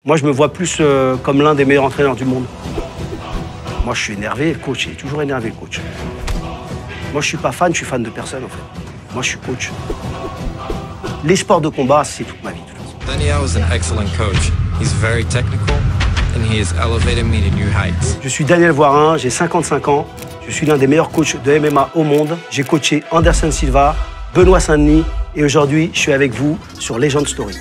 Moi, je me vois plus comme l'un des meilleurs entraîneurs du monde. Moi, je suis énervé, le coach, il est toujours énervé, le coach. Moi, je suis pas fan, je suis fan de personne, en fait. Moi, je suis coach. Les sports de combat, c'est toute ma vie. Daniel is an excellent coach. He's very technical and he has elevated me to new heights. Je suis Daniel Voirin, j'ai 55 ans. Je suis l'un des meilleurs coachs de MMA au monde. J'ai coaché Anderson Silva, Benoît Saint-Denis et aujourd'hui, je suis avec vous sur Legend Story.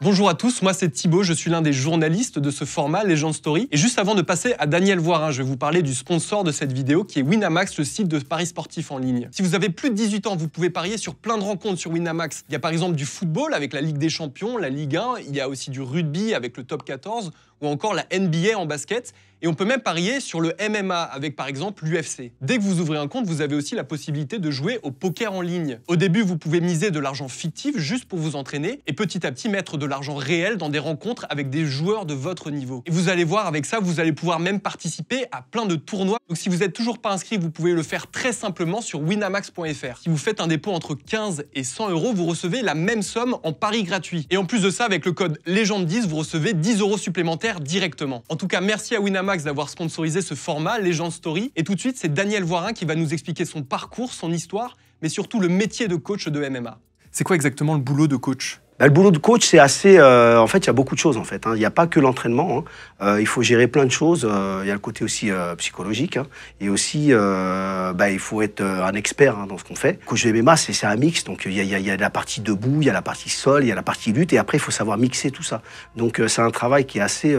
Bonjour à tous, moi c'est Thibaut, je suis l'un des journalistes de ce format Legend Story. Et juste avant de passer à Daniel Voirin, je vais vous parler du sponsor de cette vidéo qui est Winamax, le site de paris sportifs en ligne. Si vous avez plus de 18 ans, vous pouvez parier sur plein de rencontres sur Winamax. Il y a par exemple du football avec la Ligue des Champions, la Ligue 1, il y a aussi du rugby avec le Top 14 ou encore la NBA en basket. Et on peut même parier sur le MMA avec par exemple l'UFC. Dès que vous ouvrez un compte, vous avez aussi la possibilité de jouer au poker en ligne. Au début, vous pouvez miser de l'argent fictif juste pour vous entraîner et petit à petit mettre de l'argent réel dans des rencontres avec des joueurs de votre niveau. Et vous allez voir, avec ça, vous allez pouvoir même participer à plein de tournois. Donc si vous n'êtes toujours pas inscrit, vous pouvez le faire très simplement sur winamax.fr. Si vous faites un dépôt entre 15 et 100 €, vous recevez la même somme en paris gratuit. Et en plus de ça, avec le code LEGEND10, vous recevez 10 € supplémentaires directement. En tout cas, merci à Winamax d'avoir sponsorisé ce format Legend Story. Et tout de suite, c'est Daniel Voirin qui va nous expliquer son parcours, son histoire, mais surtout le métier de coach de MMA. C'est quoi exactement le boulot de coach ? Le boulot de coach, c'est assez... en fait, il y a beaucoup de choses, en fait. Il n'y a pas que l'entraînement. Il faut gérer plein de choses. Il y a le côté aussi psychologique. Et aussi, il faut être un expert dans ce qu'on fait. Coach de MMA, c'est un mix. Donc, il y a la partie debout, il y a la partie sol, il y a la partie lutte. Et après, il faut savoir mixer tout ça. Donc, c'est un travail qui est assez...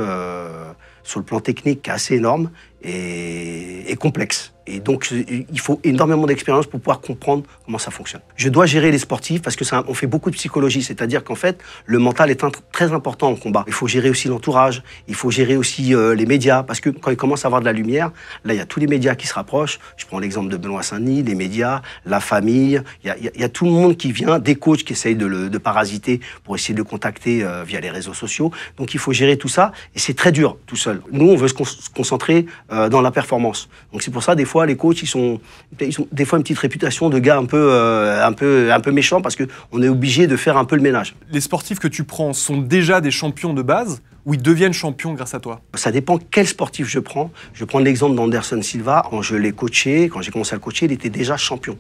sur le plan technique, qui est assez énorme et complexe. Et donc, il faut énormément d'expérience pour pouvoir comprendre comment ça fonctionne. Je dois gérer les sportifs parce que on fait beaucoup de psychologie, c'est-à-dire qu'en fait, le mental est très important en combat. Il faut gérer aussi l'entourage, il faut gérer aussi les médias, parce que quand il commence à avoir de la lumière, là, il y a tous les médias qui se rapprochent. Je prends l'exemple de Benoît Saint-Denis, les médias, la famille, il y a tout le monde qui vient, des coachs qui essayent de parasiter pour essayer de le contacter via les réseaux sociaux. Donc, il faut gérer tout ça et c'est très dur tout seul. Nous, on veut se concentrer dans la performance. Donc, c'est pour ça, des fois, les coachs, ils ont des fois une petite réputation de gars un peu méchants parce qu'on est obligé de faire un peu le ménage. Les sportifs que tu prends sont déjà des champions de base ou ils deviennent champions grâce à toi? Ça dépend quel sportif je prends. Je prends l'exemple d'Anderson Silva. Quand je l'ai coaché, quand j'ai commencé à le coacher, il était déjà champion.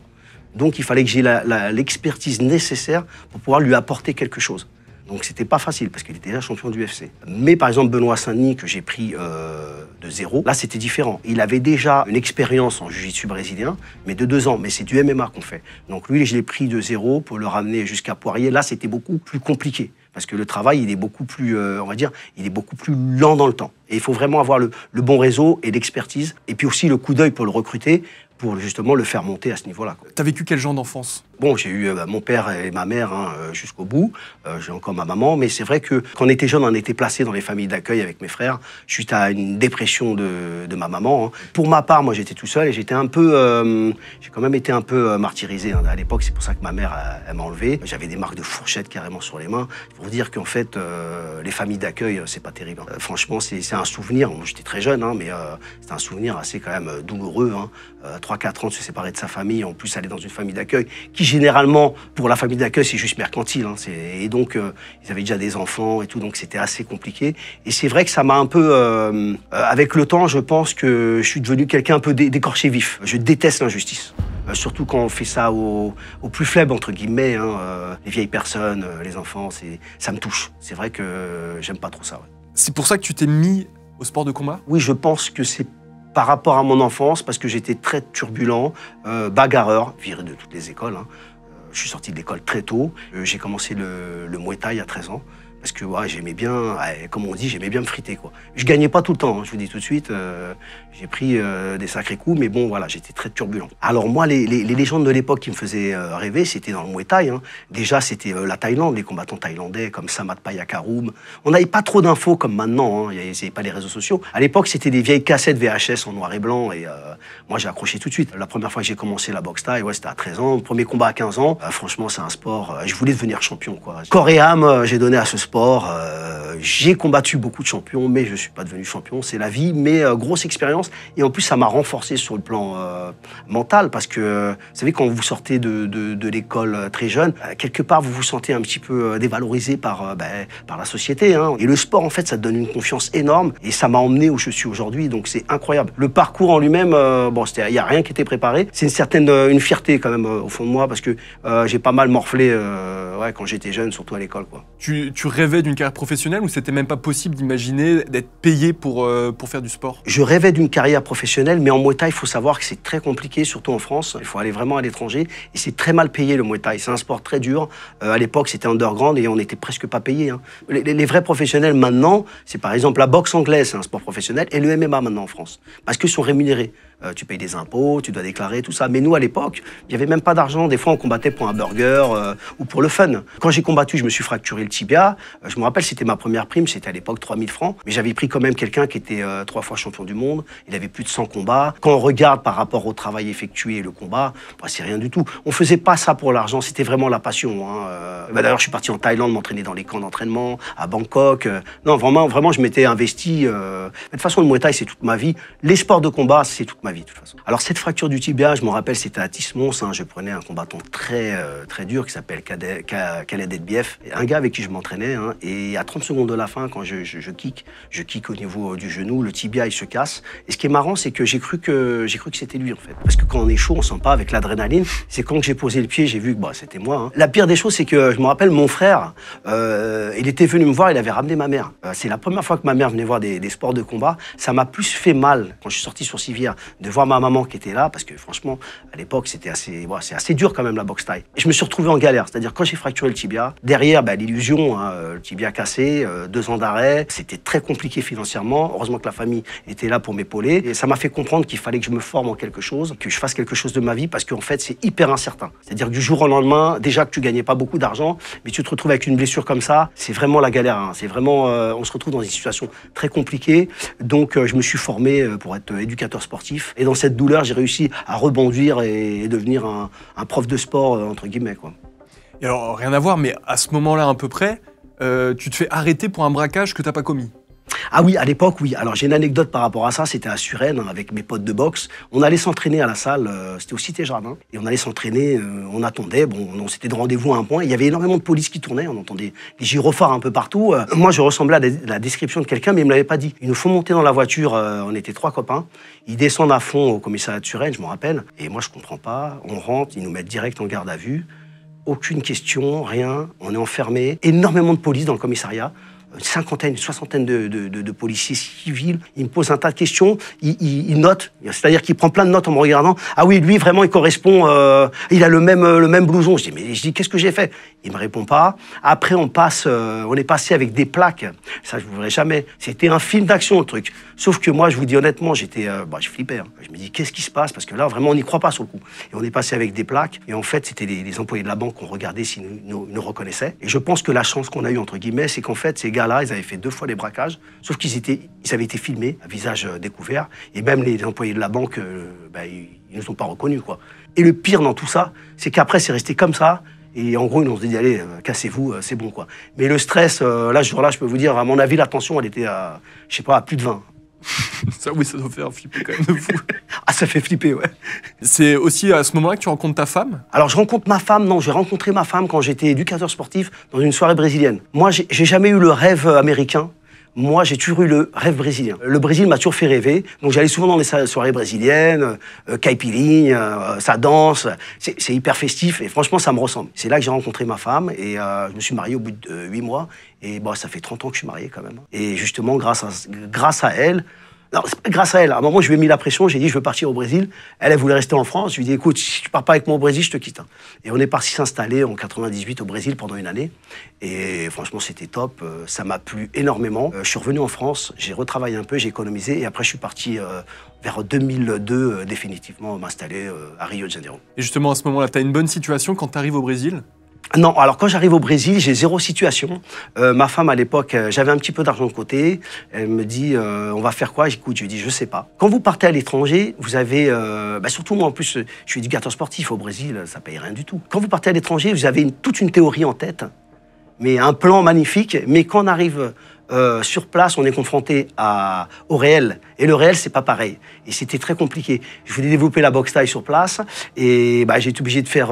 Donc il fallait que j'ai l'expertise nécessaire pour pouvoir lui apporter quelque chose. Donc c'était pas facile parce qu'il était déjà champion du UFC. Mais par exemple Benoît Saint-Denis que j'ai pris de 0, là c'était différent. Il avait déjà une expérience en jiu-jitsu brésilien, mais de 2 ans. Mais c'est du MMA qu'on fait. Donc lui je l'ai pris de 0 pour le ramener jusqu'à Poirier. Là c'était beaucoup plus compliqué parce que le travail il est beaucoup plus, on va dire, il est beaucoup plus lent dans le temps. Et il faut vraiment avoir le bon réseau et l'expertise et puis aussi le coup d'œil pour le recruter, pour justement le faire monter à ce niveau-là. T'as vécu quel genre d'enfance? Bon, j'ai eu mon père et ma mère jusqu'au bout. J'ai encore ma maman. Mais c'est vrai que quand on était jeune, on était placés dans les familles d'accueil avec mes frères, suite à une dépression de ma maman. Pour ma part, moi, j'étais tout seul et j'étais un peu... j'ai quand même été un peu martyrisé. À l'époque, c'est pour ça que ma mère, elle m'a enlevé. J'avais des marques de fourchettes carrément sur les mains. Pour vous dire qu'en fait, les familles d'accueil, c'est pas terrible. Franchement, c'est un souvenir. J'étais très jeune, mais c'est un souvenir assez quand même douloureux. 3-4 ans de se séparer de sa famille, en plus aller dans une famille d'accueil qui généralement pour la famille d'accueil c'est juste mercantile et donc ils avaient déjà des enfants et tout, donc c'était assez compliqué et c'est vrai que ça m'a un peu avec le temps je pense que je suis devenu quelqu'un un peu d'écorché vif. Je déteste l'injustice. Surtout quand on fait ça aux plus faibles, entre guillemets, les vieilles personnes, les enfants, ça me touche. C'est vrai que j'aime pas trop ça. Ouais. C'est pour ça que tu t'es mis au sport de combat? Oui, je pense que c'est par rapport à mon enfance, parce que j'étais très turbulent, bagarreur, viré de toutes les écoles. Je suis sorti de l'école très tôt. J'ai commencé le Muay Thai à 13 ans. Parce que ouais, j'aimais bien, comme on dit, j'aimais bien me friter, quoi. Je gagnais pas tout le temps, je vous dis tout de suite. J'ai pris des sacrés coups, mais bon, voilà, j'étais très turbulent. Alors moi, les légendes de l'époque qui me faisaient rêver, c'était dans le Muay Thai. Déjà, c'était la Thaïlande, les combattants thaïlandais comme Samat Payakaroum. On n'avait pas trop d'infos comme maintenant, il n'y avait pas les réseaux sociaux. À l'époque, c'était des vieilles cassettes VHS en noir et blanc, et moi, j'ai accroché tout de suite. La première fois que j'ai commencé la boxe thaï, ouais, c'était à 13 ans. Premier combat à 15 ans. Franchement, c'est un sport, je voulais devenir champion, quoi. Corps et âme, j'ai donné à ce sport. sport. J'ai combattu beaucoup de champions, mais je ne suis pas devenu champion, c'est la vie. Mais grosse expérience. Et en plus, ça m'a renforcé sur le plan mental. Parce que, vous savez, quand vous sortez de l'école très jeune, quelque part, vous vous sentez un petit peu dévalorisé par la société. Hein. Et le sport, en fait, ça te donne une confiance énorme. Et ça m'a emmené où je suis aujourd'hui. Donc, c'est incroyable. Le parcours en lui-même, il n'y a rien qui était préparé. C'est une fierté quand même au fond de moi. Parce que j'ai pas mal morflé quand j'étais jeune, surtout à l'école. Tu rêvais d'une carrière professionnelle ou c'était même pas possible d'imaginer d'être payé pour faire du sport? Je rêvais d'une carrière professionnelle, mais en Muay Thai, il faut savoir que c'est très compliqué, surtout en France. Il faut aller vraiment à l'étranger et c'est très mal payé le Muay Thai. C'est un sport très dur. À l'époque, c'était underground et on n'était presque pas payé. Hein. Les vrais professionnels maintenant, c'est par exemple la boxe anglaise, c'est un sport professionnel, et le MMA maintenant en France, parce qu'ils sont rémunérés. Tu payes des impôts, tu dois déclarer, tout ça. Mais nous, à l'époque, il n'y avait même pas d'argent. Des fois, on combattait pour un burger ou pour le fun. Quand j'ai combattu, je me suis fracturé le tibia. Je me rappelle, c'était ma première prime, c'était à l'époque 3000 francs. Mais j'avais pris quand même quelqu'un qui était 3 fois champion du monde. Il avait plus de 100 combats. Quand on regarde par rapport au travail effectué et le combat, c'est rien du tout. On faisait pas ça pour l'argent, c'était vraiment la passion. Hein. D'ailleurs, je suis parti en Thaïlande m'entraîner dans les camps d'entraînement, à Bangkok. Non, vraiment, je m'étais investi. De toute façon, le Muay Thai, c'est toute ma vie. Les sports de combat, c'est toute ma vie, de toute façon. Alors, cette fracture du tibia, je me rappelle, c'était à Tismons. Hein, je prenais un combattant très dur qui s'appelle Khaled Edbief. Un gars avec qui je m'entraînais. Hein, et à 30 secondes de la fin, quand je kick au niveau du genou, le tibia, il se casse. Et ce qui est marrant, c'est que j'ai cru que c'était lui, en fait. Parce que quand on est chaud, on sent pas avec l'adrénaline. C'est quand j'ai posé le pied, j'ai vu que c'était moi. Hein. La pire des choses, c'est que je me rappelle, mon frère, il était venu me voir, il avait ramené ma mère. C'est la première fois que ma mère venait voir des sports de combat. Ça m'a plus fait mal, quand je suis sorti sur Civière, de voir ma maman qui était là, parce que franchement, à l'époque, c'est assez dur quand même, la boxe thaï. Et je me suis retrouvé en galère, c'est-à-dire quand j'ai fracturé le tibia, derrière, l'illusion, hein, le tibia cassé, 2 ans d'arrêt, c'était très compliqué financièrement. Heureusement que la famille était là pour m'épauler. Et ça m'a fait comprendre qu'il fallait que je me forme en quelque chose, que je fasse quelque chose de ma vie, parce qu'en fait, c'est hyper incertain. C'est-à-dire que du jour au lendemain, déjà que tu gagnais pas beaucoup d'argent, mais tu te retrouves avec une blessure comme ça, c'est vraiment la galère. Hein. C'est vraiment, on se retrouve dans une situation très compliquée. Donc, je me suis formé pour être éducateur sportif. Et dans cette douleur, j'ai réussi à rebondir et devenir un prof de sport, entre guillemets, quoi. Et alors, rien à voir, mais à ce moment-là, à peu près, tu te fais arrêter pour un braquage que t'as pas commis. Ah oui, à l'époque, oui. Alors, j'ai une anecdote par rapport à ça. C'était à Suresnes, avec mes potes de boxe. On allait s'entraîner à la salle, c'était au Cité Jardin. Et on allait s'entraîner, on attendait. On s'était de rendez-vous à un point. Il y avait énormément de police qui tournaient. On entendait des gyrophares un peu partout. Moi, je ressemblais à la description de quelqu'un, mais il me l'avait pas dit. Ils nous font monter dans la voiture. On était 3 copains. Ils descendent à fond au commissariat de Suresnes, je me rappelle. Et moi, je comprends pas. On rentre, ils nous mettent direct en garde à vue. Aucune question, rien. On est enfermés. Énormément de police dans le commissariat. Une soixantaine de policiers civils. Il me pose un tas de questions. Il note, c'est-à-dire qu'il prend plein de notes en me regardant. Ah oui, lui, vraiment, il correspond. Il a le même blouson. Je dis, qu'est-ce que j'ai fait? Il me répond pas. Après, on est passé avec des plaques. Ça, je vous verrai jamais. C'était un film d'action, le truc. Sauf que moi, je vous dis honnêtement, je flippais. Hein. Je me dis, qu'est-ce qui se passe? Parce que là, vraiment, on n'y croit pas sur le coup. Et on est passé avec des plaques. Et en fait, c'était les employés de la banque qu'on regardait s'ils nous reconnaissaient. Et je pense que la chance qu'on a eue, entre guillemets, c'est qu'en fait, ces gars-là, ils avaient fait 2 fois les braquages, sauf qu'ils avaient été filmés, à visage découvert, et même les employés de la banque, ils ne nous ont pas reconnus, quoi. Et le pire dans tout ça, c'est qu'après, c'est resté comme ça, et en gros, ils nous ont dit, allez, cassez-vous, c'est bon, quoi. Mais le stress, là, ce jour-là, je peux vous dire, à mon avis, la tension, elle était à, je sais pas, à plus de 20. Ça, oui, ça doit faire flipper quand même de fou. Ah, ça fait flipper, ouais. C'est aussi à ce moment-là que tu rencontres ta femme? Alors, je rencontre ma femme, non, j'ai rencontré ma femme quand j'étais éducateur sportif dans une soirée brésilienne. Moi, j'ai jamais eu le rêve américain. Moi, j'ai toujours eu le rêve brésilien. Le Brésil m'a toujours fait rêver. Donc, j'allais souvent dans les soirées brésiliennes, caipirinha, ça danse. C'est hyper festif et franchement, ça me ressemble. C'est là que j'ai rencontré ma femme et je me suis marié au bout de 8 mois. Et ça fait 30 ans que je suis marié quand même. Et justement, grâce à elle, non, c'est pas grâce à elle. À un moment, je lui ai mis la pression, j'ai dit, je veux partir au Brésil. Elle voulait rester en France. Je lui ai dit, écoute, si tu pars pas avec moi au Brésil, je te quitte. Et on est parti s'installer en 98 au Brésil pendant une année. Et franchement, c'était top. Ça m'a plu énormément. Je suis revenu en France, j'ai retravaillé un peu, j'ai économisé. Et après, je suis parti vers 2002, définitivement, m'installer à Rio de Janeiro. Et justement, à ce moment-là, tu as une bonne situation quand tu arrives au Brésil? Non, alors quand j'arrive au Brésil, j'ai 0 situation. Ma femme, à l'époque, j'avais un petit peu d'argent de côté. Elle me dit, on va faire quoi? J'écoute, je lui dis, je sais pas. Quand vous partez à l'étranger, vous avez... surtout moi, en plus, je suis éducateur sportif au Brésil, ça paye rien du tout. Quand vous partez à l'étranger, vous avez toute une théorie en tête. mais un plan magnifique. Mais quand on arrive sur place, on est confronté au réel. Et le réel, c'est pas pareil. Et c'était très compliqué. Je voulais développer la boxe thaï sur place. Et j'ai été obligé de faire,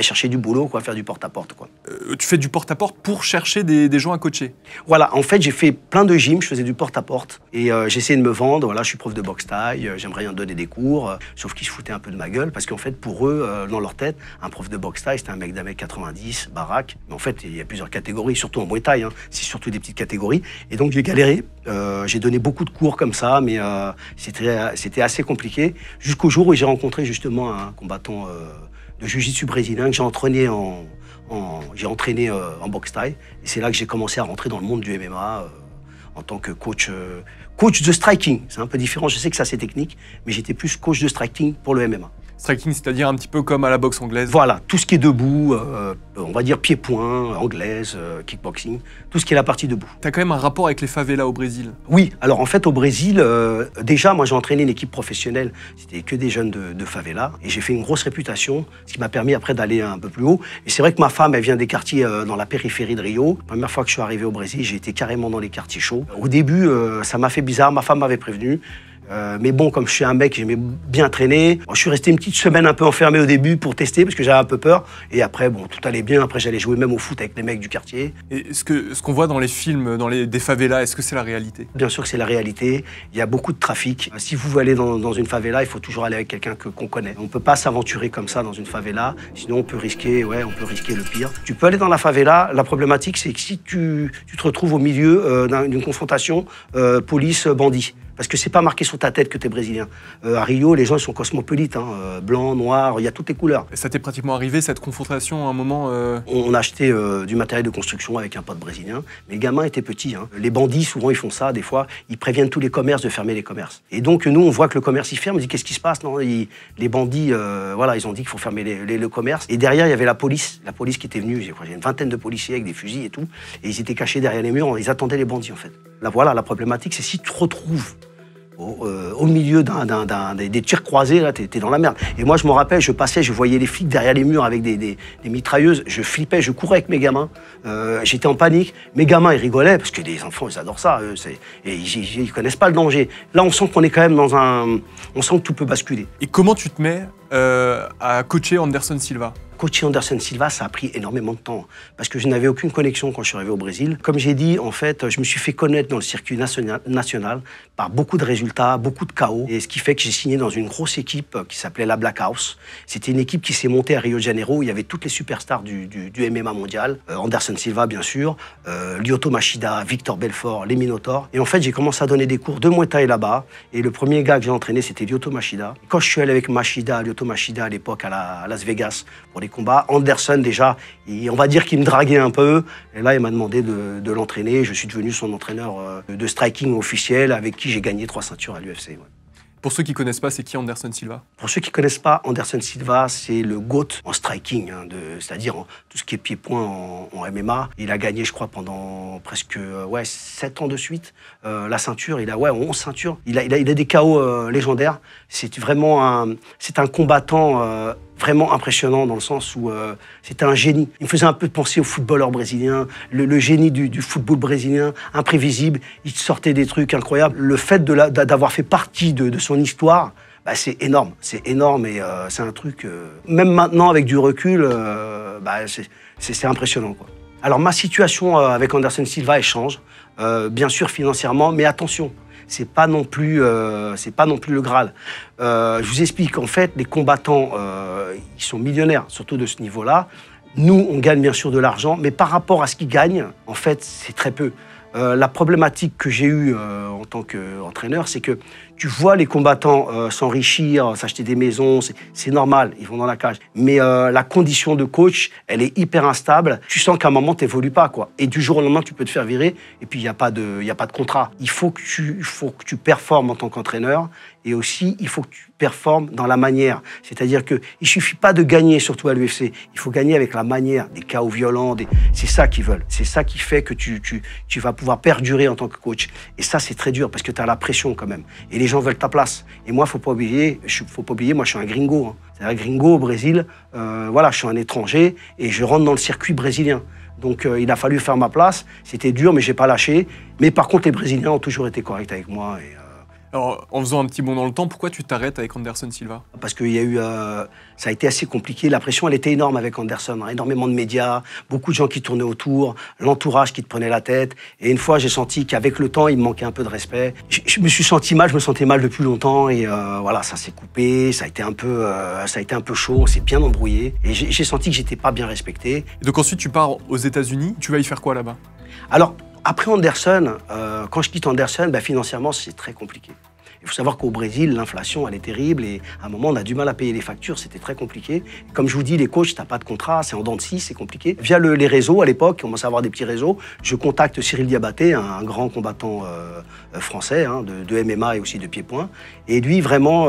chercher du boulot, quoi, faire du porte-à-porte. Tu fais du porte-à-porte pour chercher des gens à coacher? Voilà, en fait, j'ai fait plein de gyms, je faisais du porte-à-porte. Et j'essayais de me vendre. Voilà, je suis prof de boxe thaï, j'aimerais bien donner des cours. Sauf qu'ils se foutaient un peu de ma gueule. Parce qu'en fait, pour eux, dans leur tête, un prof de boxe thaï, c'était un mec d'1m90, baraque. Mais en fait, il y a plusieurs catégories, surtout en Muay Thai. C'est surtout des petites catégories. Et donc, j'ai galéré. J'ai donné beaucoup de cours comme ça, mais c'était assez compliqué. Jusqu'au jour où j'ai rencontré justement un combattant de jiu-jitsu brésilien que j'ai entraîné en boxe thaï. Et c'est là que j'ai commencé à rentrer dans le monde du MMA en tant que coach de striking. C'est un peu différent, je sais que ça c'est technique, mais j'étais plus coach de striking pour le MMA. Striking, c'est-à-dire un petit peu comme à la boxe anglaise? Voilà, tout ce qui est debout, on va dire pied-point, anglaise, kickboxing, tout ce qui est la partie debout. T'as quand même un rapport avec les favelas au Brésil? Oui, alors en fait au Brésil, déjà moi j'ai entraîné une équipe professionnelle, c'était que des jeunes de favela, et j'ai fait une grosse réputation, ce qui m'a permis après d'aller un peu plus haut. Et c'est vrai que ma femme, elle vient des quartiers dans la périphérie de Rio. La première fois que je suis arrivé au Brésil, j'ai été carrément dans les quartiers chauds. Au début, ça m'a fait bizarre, ma femme m'avait prévenu. Mais bon, comme je suis un mec, j'aimais bien traîner. Je suis resté une petite semaine un peu enfermé au début pour tester parce que j'avais un peu peur. Et après, bon, tout allait bien. Après, j'allais jouer même au foot avec les mecs du quartier. Et ce qu'on voit dans les films, des favelas, est-ce que c'est la réalité? Bien sûr que c'est la réalité. Il y a beaucoup de trafic. Si vous allez dans une favela, il faut toujours aller avec quelqu'un qu'on connaît. On ne peut pas s'aventurer comme ça dans une favela. Sinon, on peut risquer le pire. Tu peux aller dans la favela. La problématique, c'est que si tu te retrouves au milieu d'une confrontation police-bandit, parce que c'est pas marqué sur ta tête que t'es brésilien. À Rio, les gens ils sont cosmopolites, blanc, noir, il y a toutes les couleurs. Et ça t'est pratiquement arrivé, cette confrontation, à un moment On a acheté du matériel de construction avec un pote brésilien, mais le gamin était petit. Les bandits, souvent, ils font ça, des fois, ils préviennent tous les commerces de fermer les commerces. Et donc, nous, on voit que le commerce, il ferme, on dit qu'est-ce qui se passe? Non, les bandits, ils ont dit qu'il faut fermer le commerce. Et derrière, il y avait la police qui était venue, j'ai une vingtaine de policiers avec des fusils et tout, et ils étaient cachés derrière les murs, ils attendaient les bandits, en fait. Là, voilà, la problématique, c'est si tu te retrouves au milieu des tirs croisés, là, t'es dans la merde. Et moi, je me rappelle, je passais, je voyais les flics derrière les murs avec des mitrailleuses, je flippais, je courais avec mes gamins, j'étais en panique. Mes gamins, ils rigolaient, parce que les enfants, ils adorent ça, et ils connaissent pas le danger. Là, on sent qu'on est quand même on sent que tout peut basculer. Et comment tu te mets à coacher Anderson Silva? Coacher Anderson Silva, ça a pris énormément de temps parce que je n'avais aucune connexion quand je suis arrivé au Brésil. Comme j'ai dit, en fait, je me suis fait connaître dans le circuit national par beaucoup de résultats, beaucoup de KO. Et ce qui fait que j'ai signé dans une grosse équipe qui s'appelait la Black House. C'était une équipe qui s'est montée à Rio de Janeiro. Il y avait toutes les superstars du MMA mondial. Anderson Silva, bien sûr, Lyoto Machida, Victor Belfort, les Minotaurs. Et en fait, j'ai commencé à donner des cours de Muay Thai là-bas. Et le premier gars que j'ai entraîné, c'était Lyoto Machida. Quand je suis allé avec Lyoto Machida à l'époque à Las Vegas pour les combats, Anderson déjà, on va dire qu'il me draguait un peu. Et là, il m'a demandé de l'entraîner. Je suis devenu son entraîneur de striking officiel avec qui j'ai gagné 3 ceintures à l'UFC. Ouais. Pour ceux qui connaissent pas, c'est qui Anderson Silva? Pour ceux qui connaissent pas, Anderson Silva, c'est le GOAT en striking, c'est-à-dire tout ce qui est pied-point en MMA. Il a gagné, je crois, pendant presque 7 ans de suite la ceinture. Il a 11 ceintures. Il a des KO légendaires. C'est un combattant vraiment impressionnant dans le sens où c'était un génie. Il me faisait un peu penser au footballeur brésilien, le génie du football brésilien, imprévisible. Il sortait des trucs incroyables. Le fait d'avoir fait partie de son histoire, c'est énorme et c'est un truc, même maintenant avec du recul, c'est impressionnant, quoi. Alors ma situation avec Anderson Silva, elle change, bien sûr financièrement, mais attention, c'est pas non plus le Graal. Je vous explique, en fait, les combattants, ils sont millionnaires, surtout de ce niveau-là. Nous, on gagne bien sûr de l'argent, mais par rapport à ce qu'ils gagnent, en fait, c'est très peu. La problématique que j'ai eue en tant qu'entraîneur, c'est que tu vois les combattants s'enrichir, s'acheter des maisons, c'est normal, ils vont dans la cage. Mais la condition de coach, elle est hyper instable. Tu sens qu'à un moment, tu n'évolues pas, quoi. Et du jour au lendemain, tu peux te faire virer, et puis il n'y a pas de contrat. Il faut que tu performes en tant qu'entraîneur, et aussi, il faut que tu performes dans la manière. C'est-à-dire qu'il ne suffit pas de gagner, surtout à l'UFC. Il faut gagner avec la manière, des KO violents. C'est ça qu'ils veulent. C'est ça qui fait que tu vas pouvoir perdurer en tant que coach. Et ça, c'est très dur, parce que tu as la pression quand même. Et les gens veulent ta place. Et moi, faut pas oublier, moi, je suis un gringo. C'est un gringo au Brésil. Je suis un étranger, et je rentre dans le circuit brésilien. Donc il a fallu faire ma place. C'était dur, mais j'ai pas lâché. Mais par contre, les Brésiliens ont toujours été corrects avec moi. Alors, en faisant un petit bond dans le temps, pourquoi tu t'arrêtes avec Anderson Silva? Parce qu'il y a eu, ça a été assez compliqué. La pression, elle était énorme avec Anderson. Hein. Énormément de médias, beaucoup de gens qui tournaient autour, l'entourage qui te prenait la tête. Et une fois, j'ai senti qu'avec le temps, il me manquait un peu de respect. Je me suis senti mal, je me sentais mal depuis longtemps. Et voilà, ça s'est coupé, ça a été un peu chaud, on s'est bien embrouillé. Et j'ai senti que j'étais pas bien respecté. Et donc ensuite, tu pars aux États-Unis. Tu vas y faire quoi là-bas? Alors, après Anderson, quand je quitte Anderson, financièrement, c'est très compliqué. Il faut savoir qu'au Brésil, l'inflation, elle est terrible et à un moment, on a du mal à payer les factures, c'était très compliqué. Comme je vous dis, les coachs, t'as pas de contrat, c'est en dents de scie, c'est compliqué. Via les réseaux, à l'époque, on commence à avoir des petits réseaux, je contacte Cyril Diabaté, un grand combattant français, hein, de MMA et aussi de pied-point. Et lui, vraiment,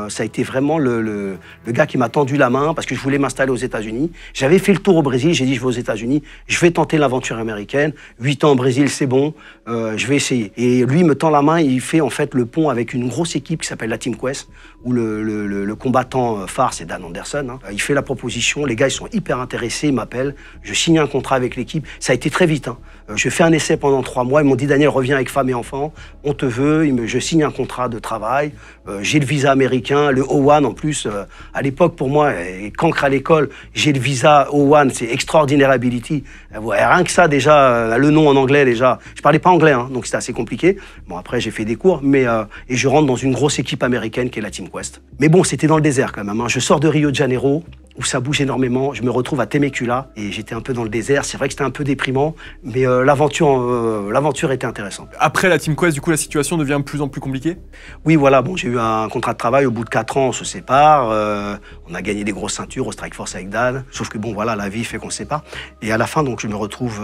ça a été vraiment le gars qui m'a tendu la main parce que je voulais m'installer aux États-Unis. J'avais fait le tour au Brésil, j'ai dit, je vais aux États-Unis, je vais tenter l'aventure américaine. 8 ans au Brésil, c'est bon, je vais essayer. Et lui, il me tend la main, il fait en fait le pont avec une grosse équipe qui s'appelle la Team Quest, où le combattant phare, c'est Dan Anderson. Hein. Il fait la proposition, les gars, ils sont hyper intéressés, ils m'appellent, je signe un contrat avec l'équipe. Ça a été très vite. Hein. Je fais un essai pendant 3 mois, ils m'ont dit, Daniel, reviens avec femme et enfants, on te veut, je signe un contrat de travail, j'ai le visa américain, le O1 en plus. À l'époque, pour moi, cancre à l'école, j'ai le visa O1, c'est Extraordinary Ability. Rien que ça, déjà, le nom en anglais, déjà. Je parlais pas anglais, hein, donc c'était assez compliqué. Bon, après, j'ai fait des cours, mais et je rentre dans une grosse équipe américaine qui est la Team Quest. Mais bon, c'était dans le désert quand même. Hein. Je sors de Rio de Janeiro, où ça bouge énormément. Je me retrouve à Temecula, et j'étais un peu dans le désert. C'est vrai que c'était un peu déprimant, mais l'aventure était intéressante. Après la Team Quest, du coup, la situation devient de plus en plus compliquée? Oui, voilà. Bon, j'ai eu un contrat de travail. Au bout de 4 ans, on se sépare. On a gagné des grosses ceintures au Strikeforce avec Dan. Sauf que bon, voilà, la vie fait qu'on se sépare. Et à la fin, donc, je me retrouve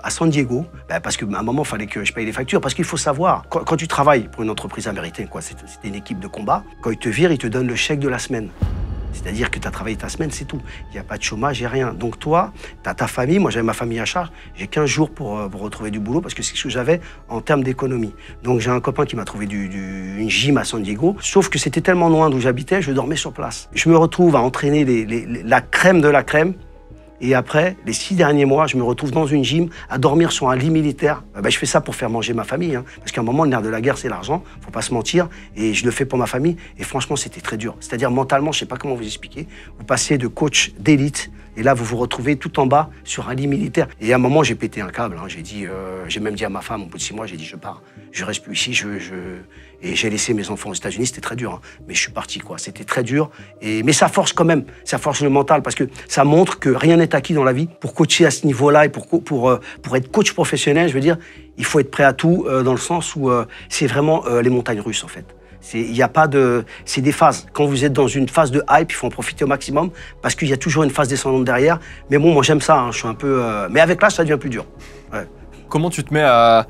à San Diego, parce qu'à un moment, il fallait que je paye les factures. Parce qu'il faut savoir, quand tu travailles pour une entreprise américaine, quoi, c'était une équipe de combat, quand ils te virent, ils te donnent le chèque de la semaine. C'est-à-dire que tu as travaillé ta semaine, c'est tout. Il n'y a pas de chômage, il n'y a rien. Donc toi, tu as ta famille, moi j'avais ma famille à charge, j'ai 15 jours pour retrouver du boulot parce que c'est ce que j'avais en termes d'économie. Donc j'ai un copain qui m'a trouvé une gym à San Diego, sauf que c'était tellement loin d'où j'habitais, je dormais sur place. Je me retrouve à entraîner la crème de la crème. Et après, les 6 derniers mois, je me retrouve dans une gym à dormir sur un lit militaire. Je fais ça pour faire manger ma famille, hein, parce qu'à un moment, le nerf de la guerre, c'est l'argent, faut pas se mentir. Et je le fais pour ma famille. Et franchement, c'était très dur. C'est-à-dire mentalement, je sais pas comment vous expliquer. Vous passez de coach d'élite, et là, vous vous retrouvez tout en bas sur un lit militaire. Et à un moment, j'ai pété un câble. Hein. J'ai même dit à ma femme, au bout de 6 mois, j'ai dit, je pars. Je reste plus ici. Et j'ai laissé mes enfants aux États-Unis. C'était très dur, hein. Mais je suis parti, quoi. C'était très dur. Mais ça force quand même. Ça force le mental parce que ça montre que rien n'est acquis dans la vie. Pour coacher à ce niveau-là et pour être coach professionnel, je veux dire, il faut être prêt à tout dans le sens où c'est vraiment les montagnes russes, en fait. Il y a pas de... C'est des phases. Quand vous êtes dans une phase de hype, il faut en profiter au maximum parce qu'il y a toujours une phase descendante derrière. Mais bon, moi, j'aime ça. Hein. Je suis un peu... Mais avec l'âge, ça devient plus dur. Ouais. Comment tu te mets à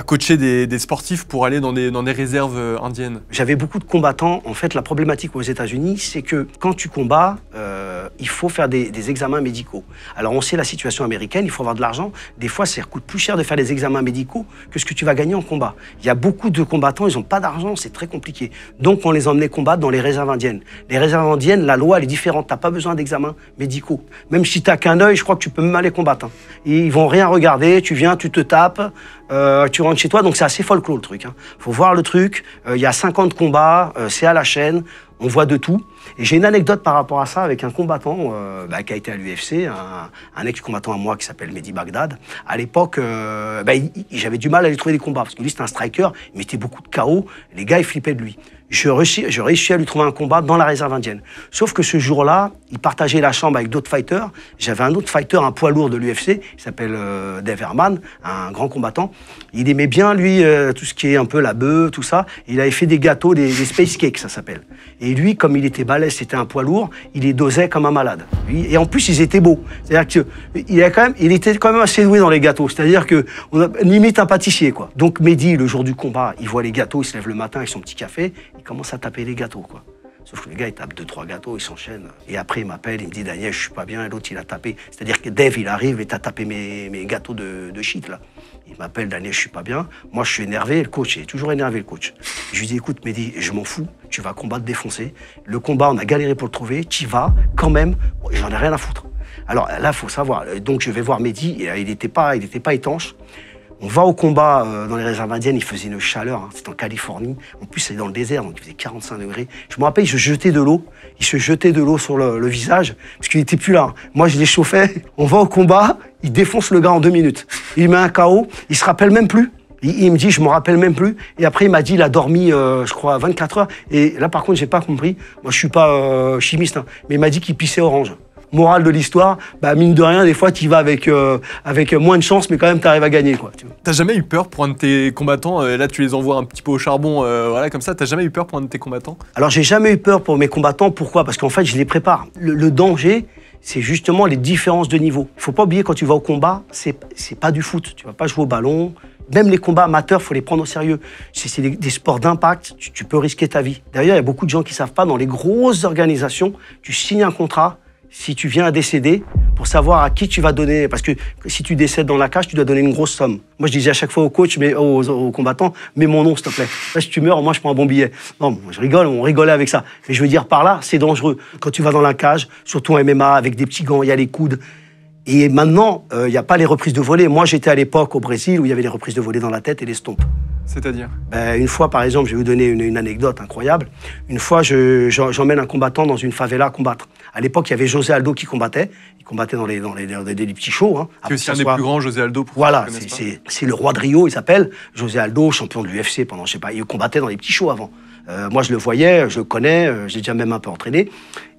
coacher des sportifs pour aller dans des réserves indiennes? J'avais beaucoup de combattants. En fait, la problématique aux États-Unis, c'est que quand tu combats, il faut faire des examens médicaux. Alors, on sait la situation américaine, il faut avoir de l'argent. Des fois, ça coûte plus cher de faire des examens médicaux que ce que tu vas gagner en combat. Il y a beaucoup de combattants, ils n'ont pas d'argent, c'est très compliqué. Donc, on les emmenait combattre dans les réserves indiennes. Les réserves indiennes, la loi, elle est différente. Tu n'as pas besoin d'examens médicaux. Même si tu n'as qu'un œil, je crois que tu peux même aller combattre. Hein. Ils vont rien regarder, tu viens, tu te tapes, tu rentres chez toi, donc c'est assez folklore le truc. Hein. Faut voir le truc, il y a 50 combats, c'est à la chaîne, on voit de tout. Et j'ai une anecdote par rapport à ça avec un combattant qui a été à l'UFC, un ex-combattant à moi qui s'appelle Mehdi Bagdad. À l'époque, j'avais du mal à lui trouver des combats, parce que lui c'était un striker, il mettait beaucoup de KO, les gars ils flippaient de lui. Je réussis à lui trouver un combat dans la réserve indienne. Sauf que ce jour-là, il partageait la chambre avec d'autres fighters. J'avais un autre fighter, un poids lourd de l'UFC, il s'appelle Dave Herman, un grand combattant. Il aimait bien, lui, tout ce qui est un peu la bœuf, tout ça. Il avait fait des gâteaux, des space cakes, ça s'appelle. Et lui, comme il était balèze, c'était un poids lourd, il les dosait comme un malade. Et en plus, ils étaient beaux. C'est-à-dire qu'il était quand même assez doué dans les gâteaux. C'est-à-dire qu'on a limite un pâtissier, quoi. Donc Mehdi, le jour du combat, il voit les gâteaux, il se lève le matin avec son petit café, il commence à taper les gâteaux, quoi. Sauf que le gars, il tape 2-3 gâteaux, il s'enchaîne. Et après, il m'appelle, il me dit, Daniel, je suis pas bien. Et l'autre, il a tapé. C'est-à-dire que Dave, il arrive et t'as tapé mes gâteaux de shit, là. Il m'appelle, Daniel, je suis pas bien. Moi, je suis énervé. Le coach, il est toujours énervé, le coach. Je lui dis, écoute, Mehdi, je m'en fous. Tu vas combattre défoncer. Le combat, on a galéré pour le trouver. Tu vas, quand même. J'en ai rien à foutre. Alors là, il faut savoir. Donc je vais voir Mehdi, et il n'était pas étanche. On va au combat dans les réserves indiennes, il faisait une chaleur, hein, c'était en Californie. En plus, c'est dans le désert, donc il faisait 45 degrés. Je me rappelle, il se jetait de l'eau. Il se jetait de l'eau sur le visage, parce qu'il n'était plus là. Moi, je les chauffais. On va au combat, il défonce le gars en 2 minutes. Il met un KO, il se rappelle même plus. Il me dit, je me rappelle même plus. Et après, il m'a dit, il a dormi, je crois, 24 heures. Et là, par contre, j'ai pas compris. Moi, je suis pas chimiste, hein, mais il m'a dit qu'il pissait orange. Morale de l'histoire, bah, mine de rien, des fois, tu y vas avec moins de chance, mais quand même, tu arrives à gagner, quoi. T'as jamais eu peur pour un de tes combattants? Là, tu les envoies un petit peu au charbon, voilà, comme ça. T'as jamais eu peur pour un de tes combattants? Alors, j'ai jamais eu peur pour mes combattants. Pourquoi? Parce qu'en fait, je les prépare. Le danger, c'est justement les différences de niveau. Il faut pas oublier, quand tu vas au combat, c'est pas du foot. Tu vas pas jouer au ballon. Même les combats amateurs, il faut les prendre au sérieux. C'est des sports d'impact, tu peux risquer ta vie. D'ailleurs, il y a beaucoup de gens qui ne savent pas, dans les grosses organisations, tu signes un contrat si tu viens à décéder pour savoir à qui tu vas donner. Parce que si tu décèdes dans la cage, tu dois donner une grosse somme. Moi, je disais à chaque fois au coach, aux combattants, mets mon nom, s'il te plaît. Là, si tu meurs, moi, je prends un bon billet. Non, je rigole, on rigolait avec ça. Mais je veux dire, par là, c'est dangereux. Quand tu vas dans la cage, surtout en MMA, avec des petits gants, il y a les coudes. Et maintenant, il n'y a pas les reprises de volée. Moi, j'étais à l'époque au Brésil où il y avait les reprises de volée dans la tête et les stompes. C'est-à-dire? Une fois, par exemple, je vais vous donner une anecdote incroyable. Une fois, j'emmène un combattant dans une favela à combattre. À l'époque, il y avait José Aldo qui combattait. Il combattait dans des petits shows. Hein. C'est aussi un des plus grands, José Aldo. Voilà, c'est le roi de Rio, il s'appelle. José Aldo, champion de l'UFC pendant, je sais pas, il combattait dans les petits shows avant. Moi, je le voyais, je le connais, je l'ai déjà même un peu entraîné.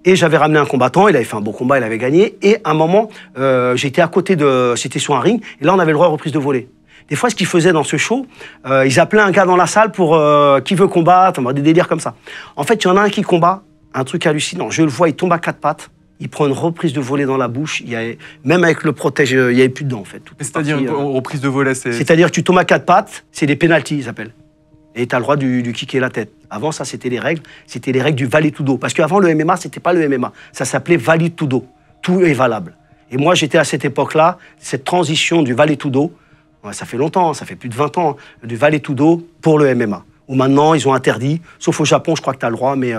Et j'avais ramené un combattant, il avait fait un beau combat, il avait gagné. Et à un moment, j'étais à côté c'était sur un ring, et là, on avait le droit à reprise de volée. Des fois, ce qu'ils faisaient dans ce show, ils appelaient un gars dans la salle pour qui veut combattre, des délires comme ça. En fait, il y en a un qui combat, un truc hallucinant. Je le vois, il tombe à 4 pattes, il prend une reprise de volée dans la bouche, même avec le protège, il n'y avait plus dedans, en fait. C'est-à-dire une reprise de volée, c'est-à-dire que tu tombes à 4 pattes, c'est des pénaltys, ils appellent. Et tu as le droit de kicker la tête. Avant, ça, c'était les règles du vale tudo. Parce qu'avant, le MMA, c'était pas le MMA. Ça s'appelait vale tudo. Tout est valable. Et moi, j'étais à cette époque-là, cette transition du vale tudo, ça fait longtemps, ça fait plus de 20 ans, du vale tudo pour le MMA. Où maintenant, ils ont interdit, sauf au Japon, je crois que tu as le droit, mais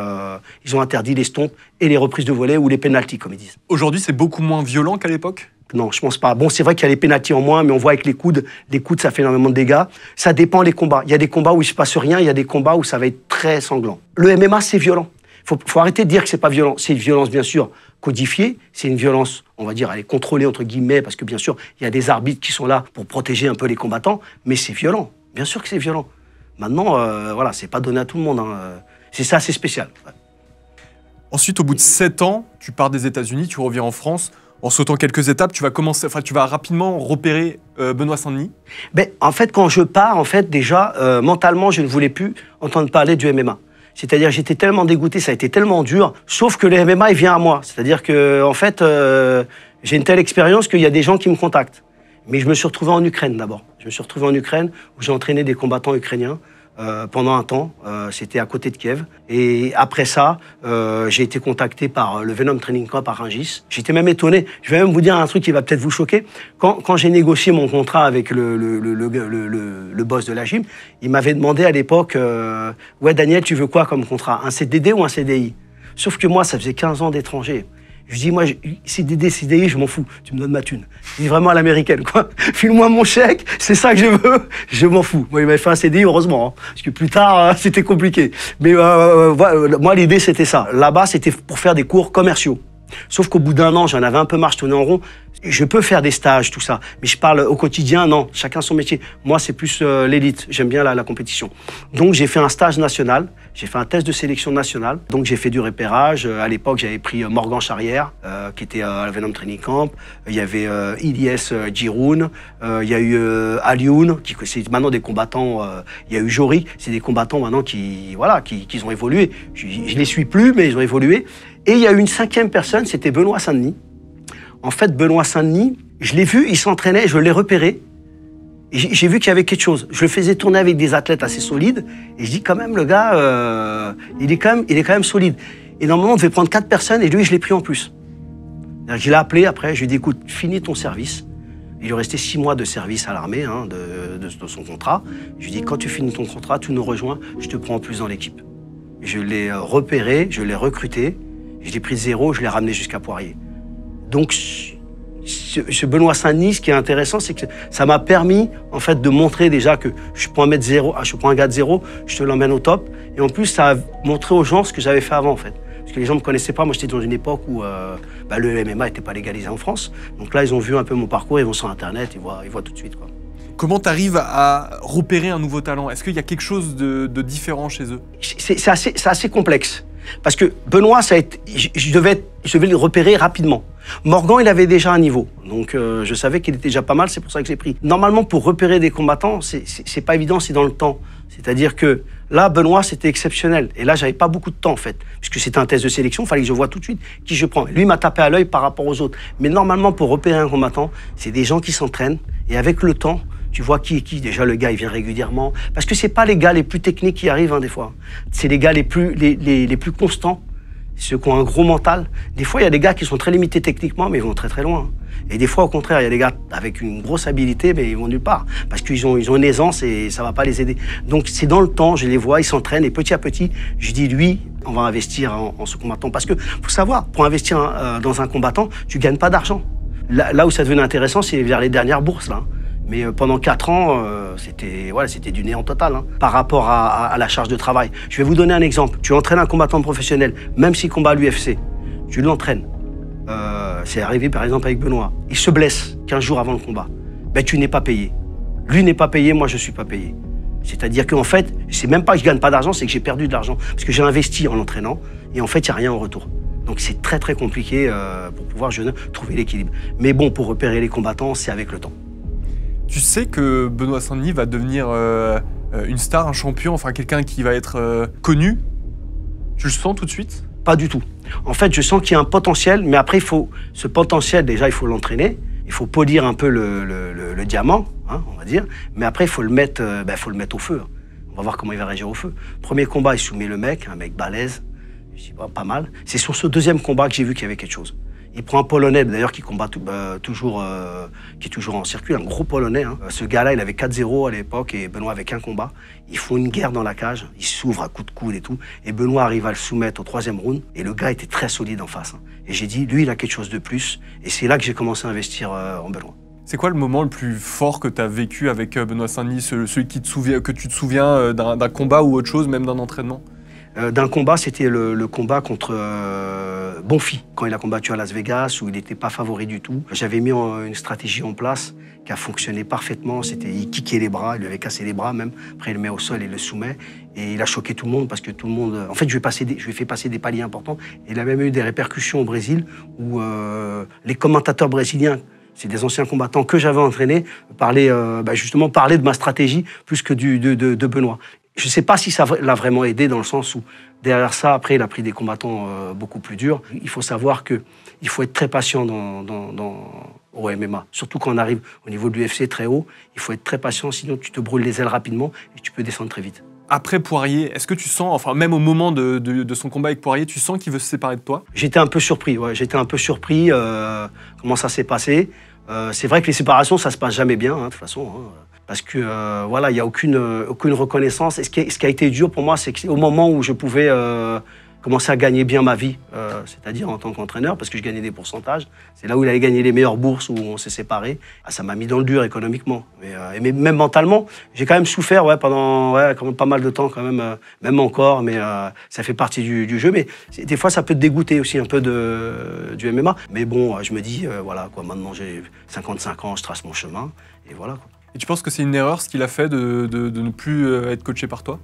ils ont interdit les stompes et les reprises de volée ou les pénaltys, comme ils disent. Aujourd'hui, c'est beaucoup moins violent qu'à l'époque? Non, je pense pas. Bon, c'est vrai qu'il y a les pénaltys en moins, mais on voit avec les coudes, ça fait énormément de dégâts. Ça dépend des combats. Il y a des combats où il se passe rien, il y a des combats où ça va être très sanglant. Le MMA, c'est violent. Faut arrêter de dire que c'est pas violent. C'est une violence, bien sûr, codifiée. C'est une violence, on va dire, elle est contrôlée, entre guillemets, parce que, bien sûr, il y a des arbitres qui sont là pour protéger un peu les combattants, mais c'est violent. Bien sûr que c'est violent. Maintenant, voilà, c'est pas donné à tout le monde. Hein. C'est ça, c'est spécial. Ouais. Ensuite, au bout de 7 ans, tu pars des États-Unis, tu reviens en France. En sautant quelques étapes, tu vas rapidement repérer Benoît Saint-Denis. En fait, quand je pars, déjà, mentalement, je ne voulais plus entendre parler du MMA. C'est-à-dire, j'étais tellement dégoûté, ça a été tellement dur, sauf que le MMA, il vient à moi. C'est-à-dire que, en fait, j'ai une telle expérience qu'il y a des gens qui me contactent. Mais je me suis retrouvé en Ukraine, d'abord. Je me suis retrouvé en Ukraine, où j'ai entraîné des combattants ukrainiens. Pendant un temps, c'était à côté de Kiev. Et après ça, j'ai été contacté par le Venom Training Camp à Rungis. J'étais même étonné. Je vais même vous dire un truc qui va peut-être vous choquer. Quand j'ai négocié mon contrat avec le boss de la gym, il m'avait demandé à l'époque « Ouais, Daniel, tu veux quoi comme contrat? Un CDD ou un CDI ?» Sauf que moi, ça faisait 15 ans d'étranger. Je dis, moi, CDD, CDI, je m'en fous. Tu me donnes ma thune. Je dis vraiment à l'américaine, quoi. File-moi mon chèque, c'est ça que je veux. Je m'en fous. Moi, il m'avait fait un CDI, heureusement. Hein, parce que plus tard, c'était compliqué. Mais moi, l'idée, c'était ça. Là-bas, c'était pour faire des cours commerciaux. Sauf qu'au bout d'un an, j'en avais un peu marre, je tournais en rond. Je peux faire des stages, tout ça. Mais je parle au quotidien, non. Chacun son métier. Moi, c'est plus l'élite. J'aime bien la compétition. Donc, j'ai fait un stage national. J'ai fait un test de sélection nationale. Donc, j'ai fait du repérage. À l'époque, j'avais pris Morgan Charrière, qui était à Venom Training Camp. Il y avait Ilyes Giroun. Il y a eu Alioun, qui c'est maintenant des combattants. Il y a eu Jory. C'est des combattants maintenant qui ont évolué. Je les suis plus, mais ils ont évolué. Et il y a eu une 5e personne, c'était Benoît Saint-Denis. En fait, Benoît Saint-Denis, je l'ai vu, il s'entraînait, je l'ai repéré. J'ai vu qu'il y avait quelque chose. Je le faisais tourner avec des athlètes assez solides. Et je dis quand même, le gars, il est quand même solide. Et normalement, on devait prendre 4 personnes et lui, je l'ai pris en plus. Je l'ai appelé après, je lui ai dit, écoute, finis ton service. Il lui restait 6 mois de service à l'armée, hein, de son contrat. Je lui ai dit, quand tu finis ton contrat, tu nous rejoins, je te prends en plus dans l'équipe. Je l'ai repéré, je l'ai recruté. Je l'ai pris de 0, je l'ai ramené jusqu'à Poirier. Donc, ce Benoît Saint-Denis, ce qui est intéressant, c'est que ça m'a permis en fait de montrer déjà que je prends un gars de zéro, je te l'emmène au top. Et en plus, ça a montré aux gens ce que j'avais fait avant en fait. Parce que les gens ne me connaissaient pas. Moi, j'étais dans une époque où le MMA n'était pas légalisé en France. Donc là, ils ont vu un peu mon parcours, ils vont sur Internet, ils voient tout de suite, quoi. Comment tu arrives à repérer un nouveau talent? Est-ce qu'il y a quelque chose de différent chez eux? C'est assez complexe. Parce que Benoît, je devais le repérer rapidement. Morgan, il avait déjà un niveau. Donc je savais qu'il était déjà pas mal, c'est pour ça que j'ai pris. Normalement, pour repérer des combattants, c'est pas évident, c'est dans le temps. C'est-à-dire que là, Benoît, c'était exceptionnel. Et là, j'avais pas beaucoup de temps, en fait. Puisque c'était un test de sélection, il fallait que je voie tout de suite qui je prends. Lui m'a tapé à l'œil par rapport aux autres. Mais normalement, pour repérer un combattant, c'est des gens qui s'entraînent. Et avec le temps, tu vois qui est qui. Déjà, le gars, il vient régulièrement. Parce que c'est pas les gars les plus techniques qui arrivent, hein, des fois. C'est les gars les plus constants, ceux qui ont un gros mental. Des fois, il y a des gars qui sont très limités techniquement, mais ils vont très très loin. Et des fois, au contraire, il y a des gars avec une grosse habilité, mais ils vont nulle part. Parce qu'ils ont une aisance et ça va pas les aider. Donc, c'est dans le temps, je les vois, ils s'entraînent. Et petit à petit, je dis, lui, on va investir en ce combattant. Parce que, faut savoir, pour investir dans un combattant, tu gagnes pas d'argent. Là où ça devenait intéressant, c'est vers les dernières bourses, là. Mais pendant 4 ans, c'était du néant total, hein, par rapport à la charge de travail. Je vais vous donner un exemple. Tu entraînes un combattant professionnel, même s'il combat à l'UFC, tu l'entraînes. C'est arrivé par exemple avec Benoît. Il se blesse 15 jours avant le combat. Ben, tu n'es pas payé. Lui n'est pas payé, moi je ne suis pas payé. C'est-à-dire qu'en fait, c'est même pas que je ne gagne pas d'argent, c'est que j'ai perdu de l'argent. Parce que j'ai investi en l'entraînant et en fait, il n'y a rien en retour. Donc c'est très très compliqué pour pouvoir trouver l'équilibre. Mais bon, pour repérer les combattants, c'est avec le temps. Tu sais que Benoît Saint-Denis va devenir une star, un champion, enfin quelqu'un qui va être connu? Tu le sens tout de suite? Pas du tout. En fait, je sens qu'il y a un potentiel, mais après, ce potentiel, déjà, il faut l'entraîner. Il faut polir un peu le diamant, hein, on va dire. Mais après, il faut le mettre au feu. On va voir comment il va réagir au feu. Premier combat, il soumet le mec, un mec balèze. Je dis, pas mal. C'est sur ce deuxième combat que j'ai vu qu'il y avait quelque chose. Il prend un Polonais, d'ailleurs, qui combat toujours en circuit, un gros Polonais. Hein. Ce gars-là, il avait 4-0 à l'époque et Benoît avait qu'un combat. Ils font une guerre dans la cage, ils s'ouvrent à coups de coude et tout. Et Benoît arrive à le soumettre au 3e round. Et le gars était très solide en face. Hein. Et j'ai dit, lui, il a quelque chose de plus. Et c'est là que j'ai commencé à investir en Benoît. C'est quoi le moment le plus fort que tu as vécu avec Benoît Saint-Denis, celui que tu te souviens d'un combat ou autre chose, même d'un entraînement? D'un combat, c'était le combat contre Bonfi, quand il a combattu à Las Vegas, où il n'était pas favori du tout. J'avais mis une stratégie en place qui a fonctionné parfaitement. Il kickait les bras, il lui avait cassé les bras même. Après, il le met au sol et le soumet. Et il a choqué tout le monde parce que tout le monde... En fait, je lui ai fait passer des paliers importants. Et il a même eu des répercussions au Brésil où les commentateurs brésiliens, c'est des anciens combattants que j'avais entraînés, parlaient de ma stratégie plus que de Benoît. Je ne sais pas si ça l'a vraiment aidé dans le sens où, derrière ça, après, il a pris des combattants beaucoup plus durs. Il faut savoir qu'il faut être très patient au MMA. Surtout quand on arrive au niveau de l'UFC très haut, il faut être très patient, sinon tu te brûles les ailes rapidement et tu peux descendre très vite. Après Poirier, est-ce que tu sens, enfin même au moment de son combat avec Poirier, tu sens qu'il veut se séparer de toi? J'étais un peu surpris, comment ça s'est passé. C'est vrai que les séparations, ça se passe jamais bien, hein, de toute façon. Hein. Parce que il n'y a aucune reconnaissance. Et ce qui a été dur pour moi, c'est qu'au moment où je pouvais commencer à gagner bien ma vie, c'est-à-dire en tant qu'entraîneur, parce que je gagnais des pourcentages, c'est là où il allait gagner les meilleures bourses, où on s'est séparés. Ça m'a mis dans le dur économiquement. Mais même mentalement, j'ai quand même souffert pendant quand même pas mal de temps, quand même encore, mais ça fait partie du jeu. Mais des fois, ça peut te dégoûter aussi un peu du MMA. Mais bon, je me dis, maintenant j'ai 55 ans, je trace mon chemin, et voilà, quoi. Et tu penses que c'est une erreur ce qu'il a fait de ne plus être coaché par toi?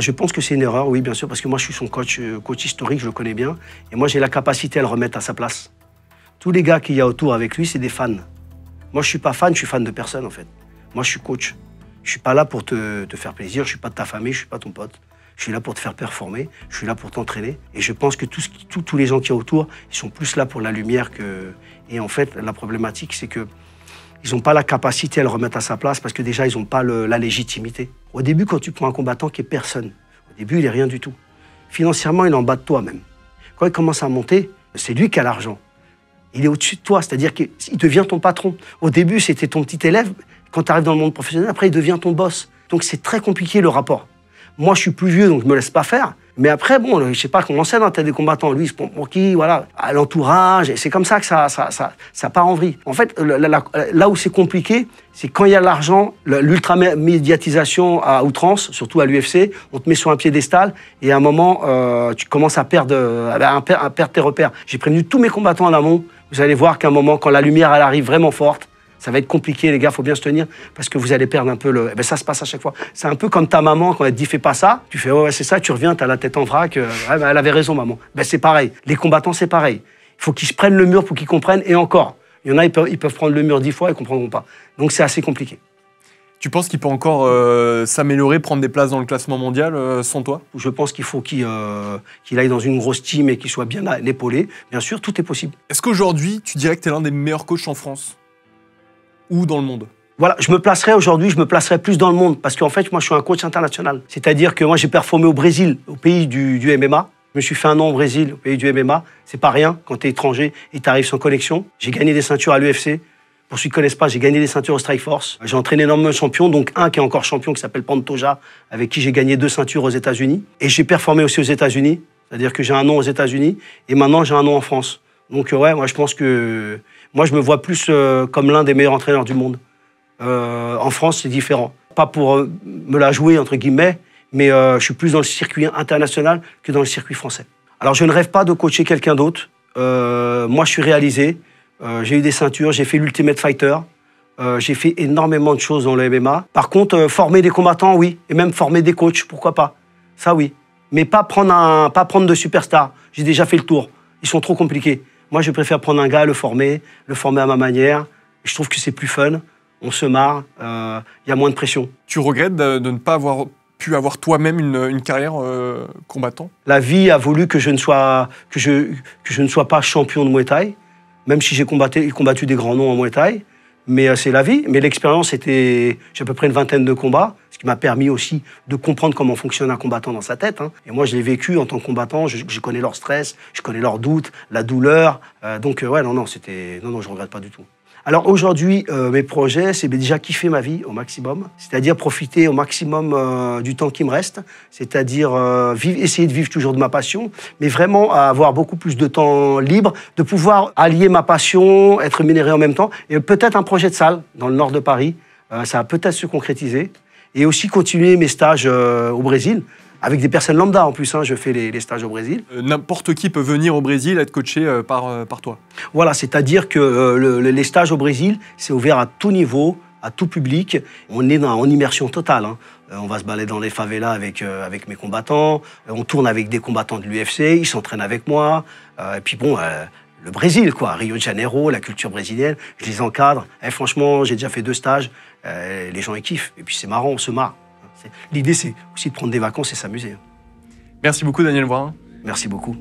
Je pense que c'est une erreur, oui, bien sûr, parce que moi, je suis son coach historique, je le connais bien. Et moi, j'ai la capacité à le remettre à sa place. Tous les gars qu'il y a autour avec lui, c'est des fans. Moi, je suis pas fan, je suis fan de personne, en fait. Moi, je suis coach. Je suis pas là pour te faire plaisir, je suis pas de ta famille, je suis pas ton pote. Je suis là pour te faire performer, je suis là pour t'entraîner. Et je pense que tous les gens qu'il y a autour, ils sont plus là pour la lumière que... Et en fait, la problématique, c'est que ils n'ont pas la capacité à le remettre à sa place parce que déjà, ils n'ont pas la légitimité. Au début, quand tu prends un combattant qui est personne, au début, il n'est rien du tout. Financièrement, il est en bas de toi même. Quand il commence à monter, c'est lui qui a l'argent. Il est au-dessus de toi, c'est-à-dire qu'il devient ton patron. Au début, c'était ton petit élève. Quand tu arrives dans le monde professionnel, après, il devient ton boss. Donc, c'est très compliqué le rapport. Moi, je suis plus vieux, donc je ne me laisse pas faire. Mais après, bon, je sais pas comment c'est dans la tête des combattants. Lui, il se prend pour qui, voilà, à l'entourage. Et c'est comme ça que ça part en vrille. En fait, là où c'est compliqué, c'est quand il y a l'argent, l'ultra-médiatisation à outrance, surtout à l'UFC, on te met sur un piédestal et à un moment, tu commences à perdre tes repères. J'ai prévenu tous mes combattants en amont. Vous allez voir qu'à un moment, quand la lumière elle arrive vraiment forte, ça va être compliqué, les gars, faut bien se tenir, parce que vous allez perdre un peu le... Eh ben, ça se passe à chaque fois. C'est un peu comme ta maman, quand elle te dit « fais pas ça », tu fais « ouais, c'est ça », tu reviens, t'as la tête en vrac, ouais, ben, elle avait raison, maman. Ben, c'est pareil. Les combattants, c'est pareil. Il faut qu'ils se prennent le mur pour qu'ils comprennent, et encore. Il y en a, ils peuvent prendre le mur 10 fois, ils comprendront pas. Donc c'est assez compliqué. Tu penses qu'il peut encore s'améliorer, prendre des places dans le classement mondial sans toi? Je pense qu'il faut qu'il aille dans une grosse team et qu'il soit bien épaulé. Bien sûr, tout est possible. Est-ce qu'aujourd'hui, tu dirais que tu es l'un des meilleurs coachs en France? Ou dans le monde? Voilà, je me placerai plus dans le monde, parce qu'en fait, moi, je suis un coach international. C'est-à-dire que moi, j'ai performé au Brésil, au pays du MMA. Je me suis fait un nom au Brésil, au pays du MMA. C'est pas rien quand tu es étranger et tu arrives sans connexion. J'ai gagné des ceintures à l'UFC. Pour ceux qui ne connaissent pas, j'ai gagné des ceintures au Strikeforce. J'ai entraîné énormément de champions, donc un qui est encore champion, qui s'appelle Pantoja, avec qui j'ai gagné 2 ceintures aux États-Unis. Et j'ai performé aussi aux États-Unis, c'est-à-dire que j'ai un nom aux États-Unis, et maintenant j'ai un nom en France. Donc ouais, moi je pense que... Moi je me vois plus comme l'un des meilleurs entraîneurs du monde. En France, c'est différent. Pas pour me la jouer, entre guillemets, mais je suis plus dans le circuit international que dans le circuit français. Alors je ne rêve pas de coacher quelqu'un d'autre. Moi je suis réalisé. J'ai eu des ceintures, j'ai fait l'Ultimate Fighter, j'ai fait énormément de choses dans le MMA. Par contre, former des combattants, oui, et même former des coachs, pourquoi pas. Ça, oui. Mais pas prendre de superstars. J'ai déjà fait le tour. Ils sont trop compliqués. Moi, je préfère prendre un gars, le former à ma manière. Je trouve que c'est plus fun, on se marre, y a moins de pression. Tu regrettes de ne pas avoir pu avoir toi-même une carrière combattant? La vie a voulu que je ne sois pas champion de Muay Thai. Même si j'ai combattu des grands noms en Muay Thai, mais c'est la vie. Mais l'expérience, j'ai à peu près une vingtaine de combats, ce qui m'a permis aussi de comprendre comment fonctionne un combattant dans sa tête. Hein. Et moi, je l'ai vécu en tant que combattant, je connais leur stress, je connais leurs doutes, la douleur. Donc, ouais, non, je regrette pas du tout. Alors aujourd'hui, mes projets, c'est déjà kiffer ma vie au maximum, c'est-à-dire profiter au maximum du temps qui me reste, c'est-à-dire essayer de vivre toujours de ma passion, mais vraiment avoir beaucoup plus de temps libre, de pouvoir allier ma passion, être rémunéré en même temps, et peut-être un projet de salle dans le nord de Paris, ça va peut-être se concrétiser, et aussi continuer mes stages au Brésil, avec des personnes lambda en plus, hein, je fais les stages au Brésil. N'importe qui peut venir au Brésil être coaché par toi? Voilà, c'est-à-dire que les stages au Brésil, c'est ouvert à tout niveau, à tout public. On est en immersion totale. Hein. On va se balader dans les favelas avec mes combattants, on tourne avec des combattants de l'UFC, ils s'entraînent avec moi. Et puis bon, le Brésil, quoi, Rio de Janeiro, la culture brésilienne, je les encadre. Et franchement, j'ai déjà fait 2 stages, les gens ils kiffent. Et puis c'est marrant, on se marre. L'idée, c'est aussi de prendre des vacances et s'amuser. Merci beaucoup, Daniel Voirin. Merci beaucoup.